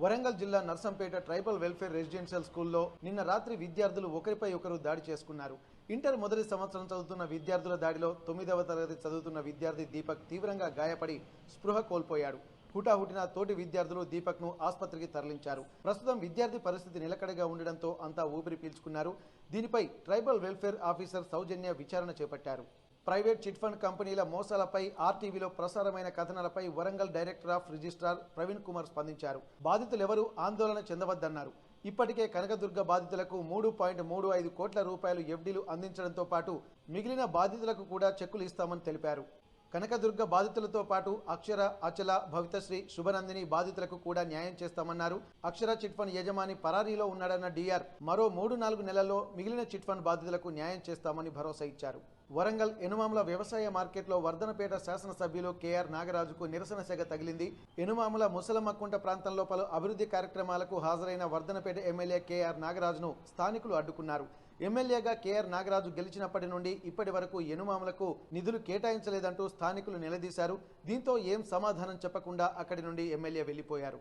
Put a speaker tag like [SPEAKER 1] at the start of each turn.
[SPEAKER 1] వరంగల్ జిల్లా Narsampet tribal welfare residential స్కూల్లో నిన్న రాత్రి విద్యార్థులు ఒకరిపై ఒకరు దాడి చేసుకున్నారు. ఇంటర్ మొదటి సంవత్సరం చదువుతున్న విద్యార్థుల దాడిలో 9వ తరగతి చదువుతున్న విద్యార్థి దీపక్ తీవ్రంగా గాయపడి స్పృహ కోల్పోయాడు. హుటాహుటిన తోటి విద్యార్థులు దీపక్ను ఆసుపత్రికి తరలించారు. ప్రస్తుతం విద్యార్థి పరిస్థితి నిలకడగా ఉండడంతో అంతా ఊపిరి పీల్చుకున్నారు. దీనిపై ట్రైబల్ వెల్ఫేర్ ఆఫీసర్ సౌజన్య విచారణ చేపట్టారు. ప్రైవేట్ చిట్ ఫండ్ కంపెనీల మోసాలపై ఆర్టీవీలో ప్రసారమైన కథనాలపై Warangal director of registrar Praveen Kumar స్పందించారు. బాధితులెవరూ ఆందోళన చెందవద్దన్నారు. ఇప్పటికే కనకదుర్గ బాధితులకు 3.35 కోట్ల రూపాయలు ఎఫ్డీలు అందించడంతో పాటు మిగిలిన బాధితులకు కూడా చెక్కులు ఇస్తామని తెలిపారు. కనకదుర్గ బాధితులతో పాటు అక్షర, అచల, భవితశ్రీ, శుభనందిని బాధితులకు కూడా న్యాయం చేస్తామన్నారు. అక్షర చిట్ ఫండ్ యజమాని పరారీలో ఉన్నాడన్న డిఆర్ మరో 3-4 నెలల్లో మిగిలిన చిట్ ఫండ్ బాధితులకు న్యాయం చేస్తామని భరోసా ఇచ్చారు. వరంగల్ ఎనుమాముల వ్యవసాయ మార్కెట్లో వర్ధనపేట శాసనసభ్యులు కేఆర్ నాగరాజుకు నిరసన సెగ తగిలింది. ఎనుమాముల ముసలమ్మకుంట ప్రాంతంలో పలు అభివృద్ధి కార్యక్రమాలకు హాజరైన వర్ధనపేట ఎమ్మెల్యే కేఆర్ నాగరాజును స్థానికులు అడ్డుకున్నారు. ఎమ్మెల్యేగా కేఆర్ నాగరాజు గెలిచినప్పటి నుండి ఇప్పటి వరకు ఎనుమాములకు నిధులు కేటాయించలేదంటూ స్థానికులు నిలదీశారు. దీంతో ఏం సమాధానం చెప్పకుండా అక్కడి నుండి ఎమ్మెల్యే వెళ్లిపోయారు.